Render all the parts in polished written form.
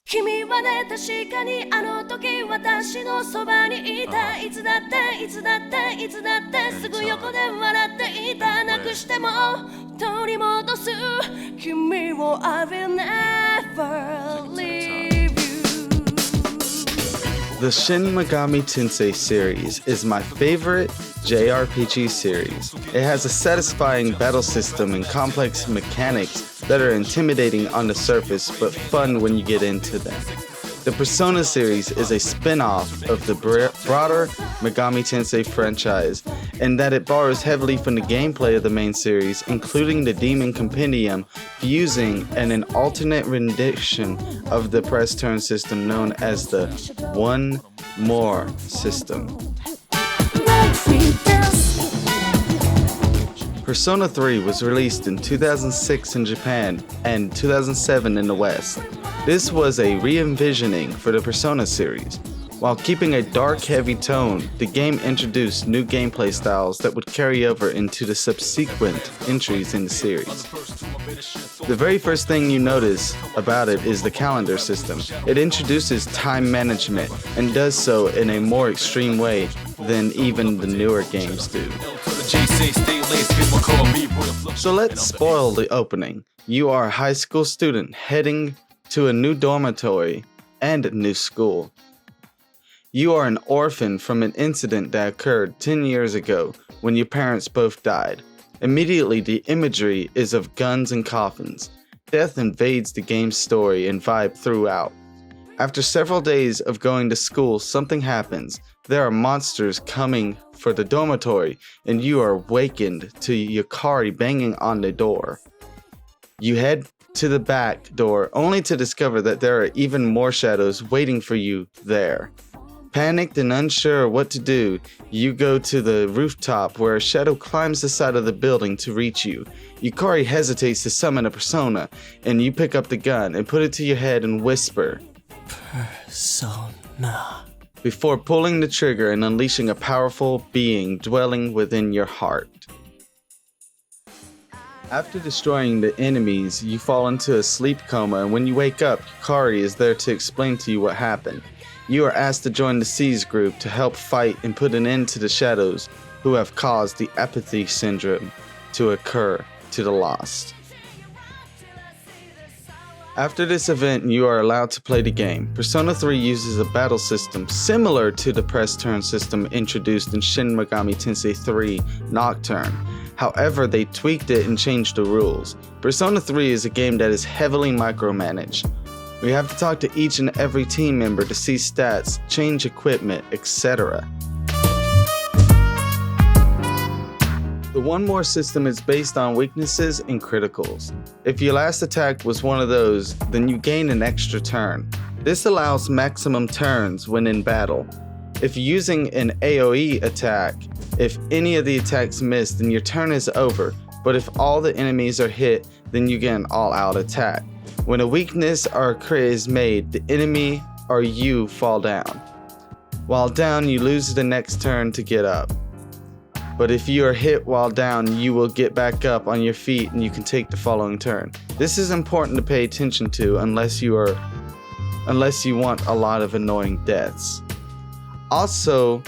君はね、確かにあの時私のそばにいた。いつだっていつだっていつだってすぐ横で笑っていた。なくしても取り戻す君を I will never leave you. The Shin Megami Tensei series is my favorite JRPG series. It has a satisfying battle system and complex mechanics that are intimidating on the surface but fun when you get into them. The Persona series is a spin-off of the broader Megami Tensei franchise in that it borrows heavily from the gameplay of the main series, including the Demon Compendium, fusing and an alternate rendition of the press turn system known as the One More system. Persona 3 was released in 2006 in Japan and 2007 in the West. This was a re-envisioning for the Persona series. While keeping a dark, heavy tone, the game introduced new gameplay styles that would carry over into the subsequent entries in the series. The very first thing you notice about it is the calendar system. It introduces time management and does so in a more extreme way than even the newer games do. So let's spoil the opening. You are a high school student heading to a new dormitory and a new school. You are an orphan from an incident that occurred 10 years ago when your parents both died. Immediately, the imagery is of guns and coffins. Death invades the game's story and vibe throughout. After several days of going to school, something happens. There are monsters coming for the dormitory, and you are awakened to Yukari banging on the door. You head to the back door, only to discover that there are even more shadows waiting for you there. Panicked and unsure what to do, you go to the rooftop where a shadow climbs the side of the building to reach you. Yukari hesitates to summon a persona, and you pick up the gun and put it to your head and whisper, "Persona," before pulling the trigger and unleashing a powerful being dwelling within your heart. After destroying the enemies, you fall into a sleep coma, and when you wake up, Yukari is there to explain to you what happened. You are asked to join the Seize group to help fight and put an end to the shadows who have caused the apathy syndrome to occur to the lost. After this event, you are allowed to play the game. Persona 3 uses a battle system similar to the press turn system introduced in Shin Megami Tensei 3 Nocturne. However, they tweaked it and changed the rules. Persona 3 is a game that is heavily micromanaged. We have to talk to each and every team member to see stats, change equipment, etc. The One More system is based on weaknesses and criticals. If your last attack was one of those, then you gain an extra turn. This allows maximum turns when in battle. If using an AoE attack, if any of the attacks miss, then your turn is over, but if all the enemies are hit, then you get an all-out attack. When a weakness or a crit is made, the enemy or you fall down. While down, you lose the next turn to get up. But if you are hit while down, you will get back up on your feet and you can take the following turn. This is important to pay attention to unless you want a lot of annoying deaths. Also,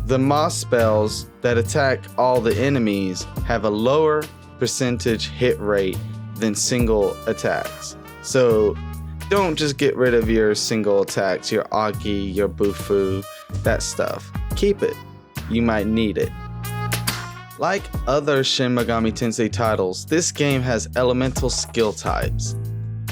the Moss spells that attack all the enemies have a lower percentage hit rate than single attacks. So don't just get rid of your single attacks, your Agi, your Bufu, that stuff. Keep it. You might need it. Like other Shin Megami Tensei titles, this game has elemental skill types.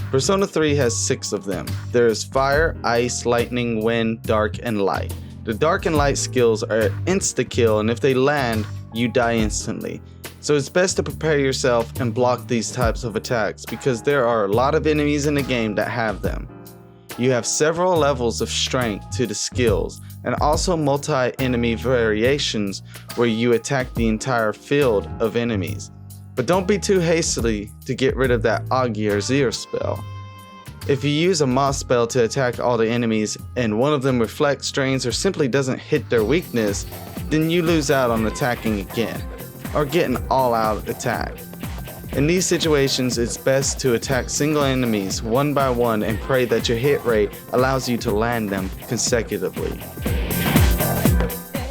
Persona 3 has 6 of them. There is fire, ice, lightning, wind, dark, and light. The dark and light skills are insta-kill, and if they land, you die instantly. So it's best to prepare yourself and block these types of attacks because there are a lot of enemies in the game that have them. You have several levels of strength to the skills, and also multi-enemy variations where you attack the entire field of enemies. But don't be too hastily to get rid of that Agi or Zir spell. If you use a Moss spell to attack all the enemies and one of them reflects, drains, or simply doesn't hit their weakness, then you lose out on attacking again, or get an all-out attack. In these situations, it's best to attack single enemies one by one and pray that your hit rate allows you to land them consecutively.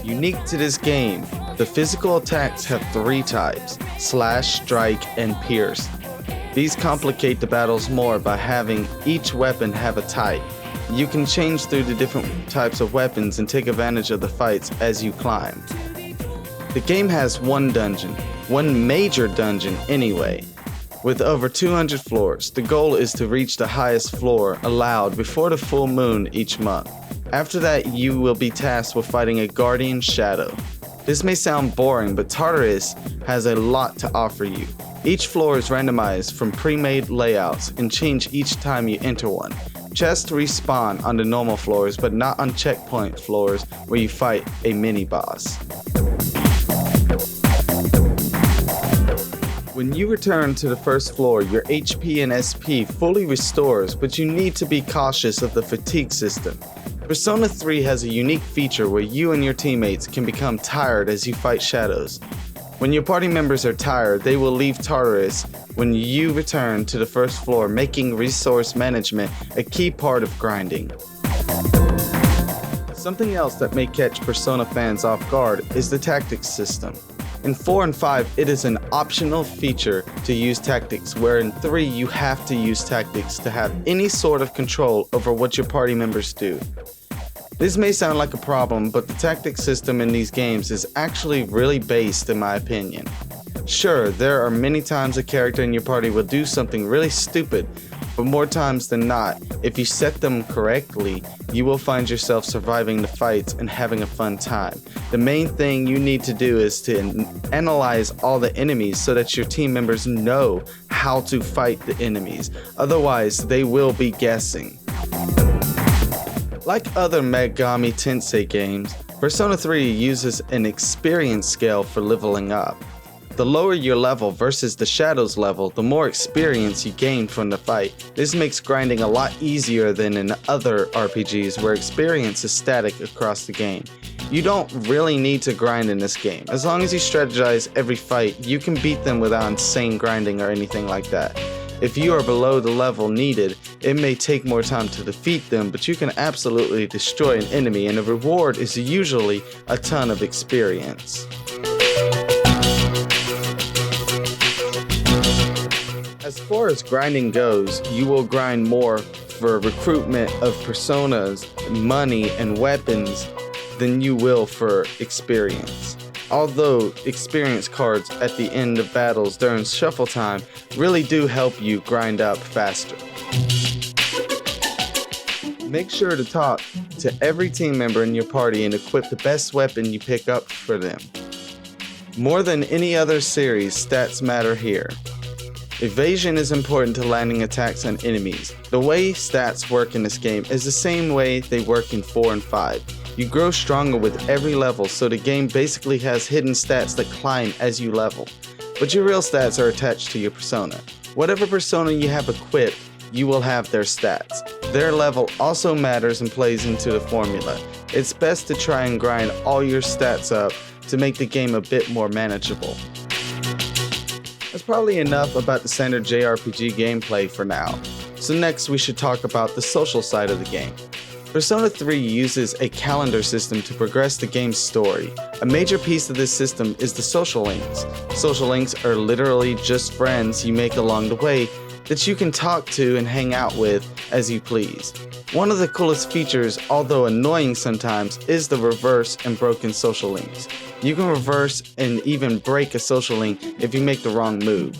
Unique to this game, the physical attacks have 3 types: slash, strike, and pierce. These complicate the battles more by having each weapon have a type. You can change through the different types of weapons and take advantage of the fights as you climb. The game has one dungeon, one major dungeon anyway. With over 200 floors, the goal is to reach the highest floor allowed before the full moon each month. After that, you will be tasked with fighting a guardian shadow. This may sound boring, but Tartarus has a lot to offer you. Each floor is randomized from pre-made layouts and change each time you enter one. Chests respawn on the normal floors, but not on checkpoint floors where you fight a mini-boss. When you return to the first floor, your HP and SP fully restores, but you need to be cautious of the fatigue system. Persona 3 has a unique feature where you and your teammates can become tired as you fight shadows. When your party members are tired, they will leave Tartarus when you return to the first floor, making resource management a key part of grinding. Something else that may catch Persona fans off guard is the tactics system. In 4 and 5, it is an optional feature to use tactics, where in 3 you have to use tactics to have any sort of control over what your party members do. This may sound like a problem, but the tactics system in these games is actually really based, in my opinion. Sure, there are many times a character in your party will do something really stupid, but more times than not, if you set them correctly, you will find yourself surviving the fights and having a fun time. The main thing you need to do is to analyze all the enemies so that your team members know how to fight the enemies. Otherwise, they will be guessing. Like other megami tensei games, Persona 3 uses an experience scale for leveling up. The lower your level versus the Shadows level, the more experience you gain from the fight. This makes grinding a lot easier than in other RPGs where experience is static across the game. You don't really need to grind in this game. As long as you strategize every fight, you can beat them without insane grinding or anything like that. If you are below the level needed, it may take more time to defeat them, but you can absolutely destroy an enemy, and the reward is usually a ton of experience. As far as grinding goes, you will grind more for recruitment of personas, money, and weapons than you will for experience. Although experience cards at the end of battles during shuffle time really do help you grind up faster. Make sure to talk to every team member in your party and equip the best weapon you pick up for them. More than any other series, stats matter here. Evasion is important to landing attacks on enemies. The way stats work in this game is the same way they work in 4 and 5. You grow stronger with every level, so the game basically has hidden stats that climb as you level. But your real stats are attached to your persona. Whatever persona you have equipped, you will have their stats. Their level also matters and plays into the formula. It's best to try and grind all your stats up to make the game a bit more manageable. That's probably enough about the standard JRPG gameplay for now. So next we should talk about the social side of the game. Persona 3 uses a calendar system to progress the game's story. A major piece of this system is the social links. Social links are literally just friends you make along the way that you can talk to and hang out with as you please. One of the coolest features, although annoying sometimes, is the reverse and broken social links. You can reverse and even break a social link if you make the wrong move,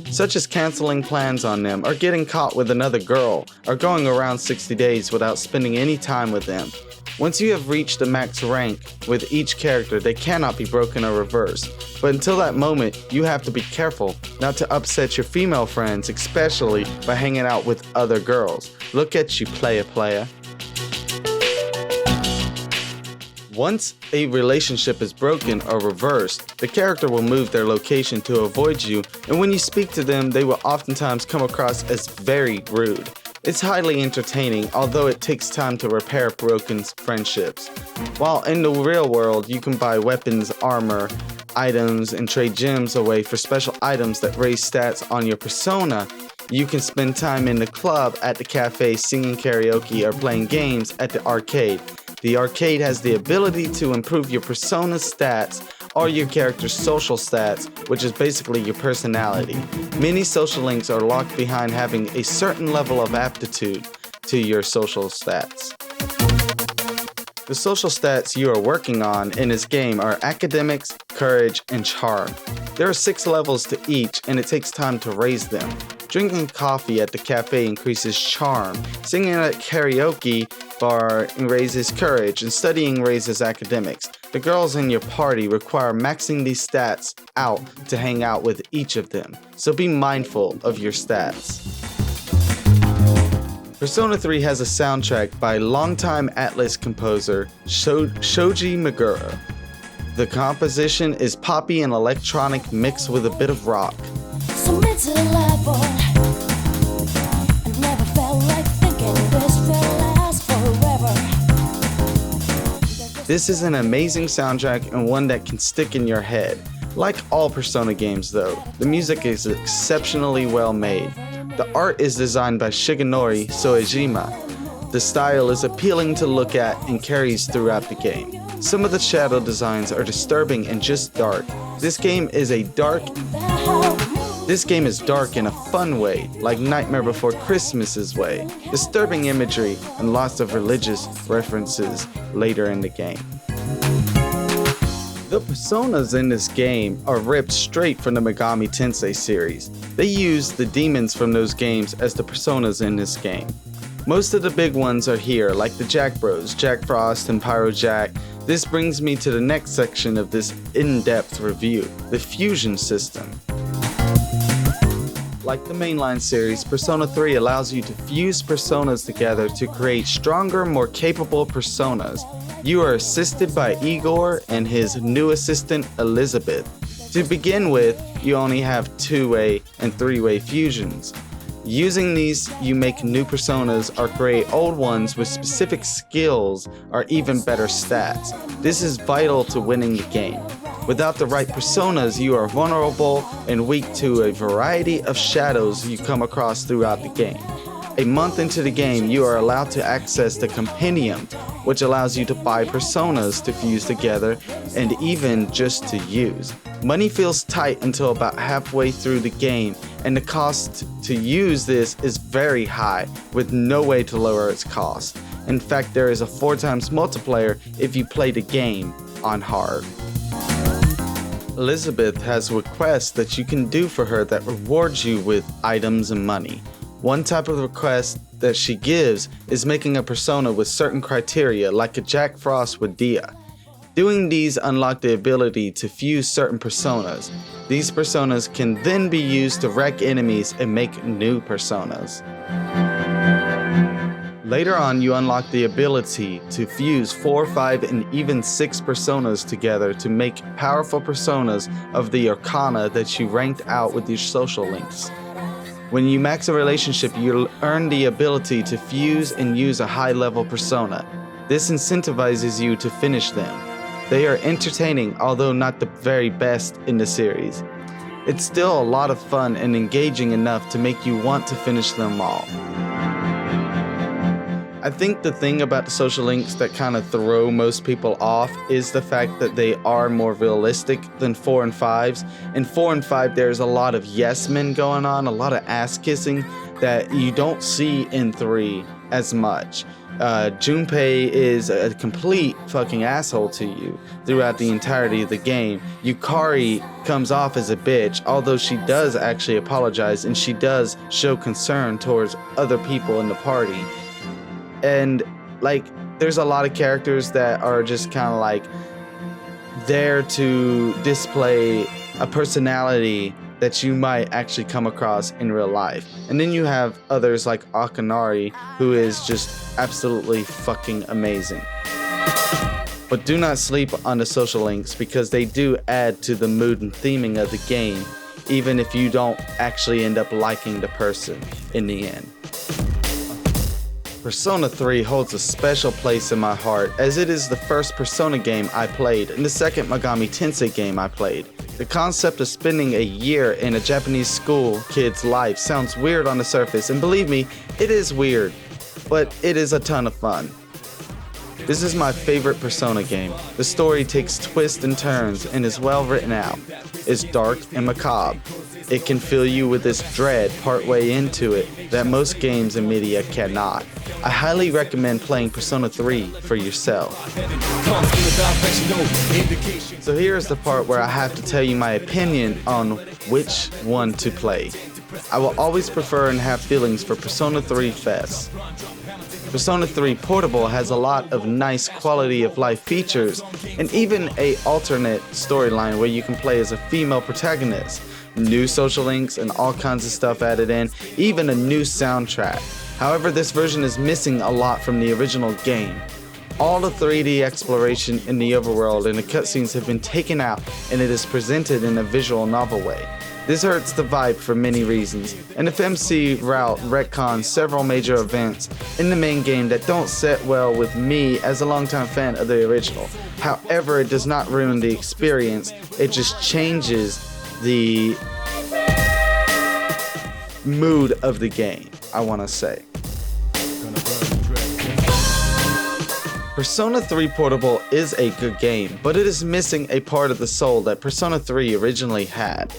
such as canceling plans on them, or getting caught with another girl, or going around 60 days without spending any time with them. Once you have reached the max rank with each character, they cannot be broken or reversed. But until that moment, you have to be careful not to upset your female friends, especially by hanging out with other girls. Look at you, playa. Once a relationship is broken or reversed, the character will move their location to avoid you, and when you speak to them, they will oftentimes come across as very rude. It's highly entertaining, although it takes time to repair broken friendships. While in the real world, you can buy weapons, armor, items and trade gems away for special items that raise stats on your persona, you can spend time in the club, at the cafe, singing karaoke, or playing games at the arcade. The arcade has the ability to improve your persona stats or your character's social stats, which is basically your personality. Many social links are locked behind having a certain level of aptitude to your social stats. The social stats you are working on in this game are academics, courage, and charm. There are 6 levels to each, and it takes time to raise them. Drinking coffee at the cafe increases charm, singing at karaoke bar raises courage, and studying raises academics. The girls in your party require maxing these stats out to hang out with each of them, so be mindful of your stats. Persona 3 has a soundtrack by longtime Atlas composer Shoji Megura. The composition is poppy and electronic mixed with a bit of rock. Submit to the level. I never felt like thinking this will last forever. This is an amazing soundtrack and one that can stick in your head. Like all Persona games though, the music is exceptionally well made. The art is designed by Shigenori Soejima. The style is appealing to look at and carries throughout the game. Some of the shadow designs are disturbing and just dark. This game is dark in a fun way, like Nightmare Before Christmas's way. Disturbing imagery and lots of religious references later in the game. The personas in this game are ripped straight from the Megami Tensei series. They use the demons from those games as the personas in this game. Most of the big ones are here, like the Jack Bros, Jack Frost, and Pyro Jack. This brings me to the next section of this in-depth review, the fusion system. Like the mainline series, Persona 3 allows you to fuse personas together to create stronger, more capable personas. You are assisted by Igor and his new assistant, Elizabeth. To begin with, you only have 2-way and 3-way fusions. Using these, you make new personas or create old ones with specific skills or even better stats. This is vital to winning the game. Without the right personas, you are vulnerable and weak to a variety of shadows you come across throughout the game. A month into the game, you are allowed to access the Compendium, which allows you to buy personas to fuse together and even just to use. Money feels tight until about halfway through the game, and the cost to use this is very high, with no way to lower its cost. In fact, there is a 4x multiplayer if you play the game on hard. Elizabeth has requests that you can do for her that rewards you with items and money. One type of request that she gives is making a persona with certain criteria, like a Jack Frost with Dia. Doing these unlock the ability to fuse certain personas. These personas can then be used to wreck enemies and make new personas. Later on, you unlock the ability to fuse 4, 5, and even 6 personas together to make powerful personas of the arcana that you ranked out with your social links. When you max a relationship, you earn the ability to fuse and use a high-level persona. This incentivizes you to finish them. They are entertaining, although not the very best in the series. It's still a lot of fun and engaging enough to make you want to finish them all. I think the thing about the social links that kind of throw most people off is the fact that they are more realistic than 4 and 5s. In 4 and 5, there's a lot of yes men going on, a lot of ass kissing that you don't see in 3 as much. Junpei is a complete fucking asshole to you throughout the entirety of the game. Yukari comes off as a bitch, although she does actually apologize and she does show concern towards other people in the party. And like, there's a lot of characters that are just kind of like there to display a personality that you might actually come across in real life. And then you have others like Akanari, who is just absolutely fucking amazing. But do not sleep on the social links because they do add to the mood and theming of the game, even if you don't actually end up liking the person in the end. Persona 3 holds a special place in my heart as it is the first Persona game I played and the second Megami Tensei game I played. The concept of spending a year in a Japanese school kid's life sounds weird on the surface, and believe me, it is weird, but it is a ton of fun. This is my favorite Persona game. The story takes twists and turns and is well written out. It's dark and macabre. It can fill you with this dread partway into it that most games and media cannot. I highly recommend playing Persona 3 for yourself. So here's the part where I have to tell you my opinion on which one to play. I will always prefer and have feelings for Persona 3 FES. Persona 3 Portable has a lot of nice quality of life features and even a alternate storyline where you can play as a female protagonist, new social links and all kinds of stuff added in, even a new soundtrack. However, this version is missing a lot from the original game. All the 3D exploration in the overworld and the cutscenes have been taken out and it is presented in a visual novel way. This hurts the vibe for many reasons, and the FMC route retcons several major events in the main game that don't set well with me as a longtime fan of the original. However, it does not ruin the experience, it just changes the mood of the game, I want to say. Persona 3 Portable is a good game, but it is missing a part of the soul that Persona 3 originally had.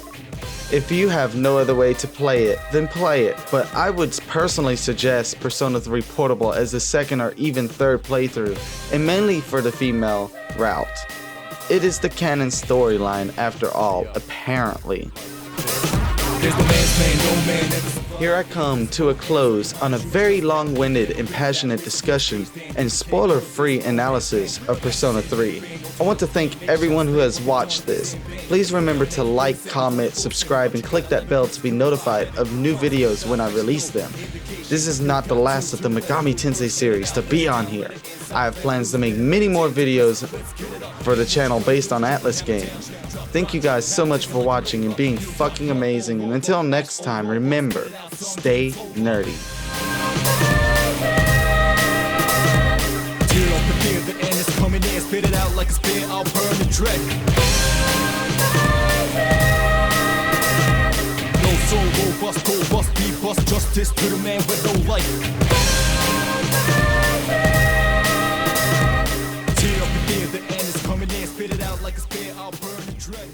If you have no other way to play it, then play it, but I would personally suggest Persona 3 Portable as the second or even third playthrough, and mainly for the female route. It is the canon storyline after all, apparently. Here I come to a close on a very long-winded and passionate discussion and spoiler-free analysis of Persona 3. I want to thank everyone who has watched this. Please remember to like, comment, subscribe, and click that bell to be notified of new videos when I release them. This is not the last of the Megami Tensei series to be on here. I have plans to make many more videos for the channel based on Atlas games. Thank you guys so much for watching and being fucking amazing, and until next time, remember, stay nerdy. Tear off the fear, the end is coming in, spit it out like a spear, I'll burn the dread. No soul, robust, go bust, be bust, justice to the man with no life. Tear off the fear, the end is coming in, spit it out like a spear, I'll burn the dread.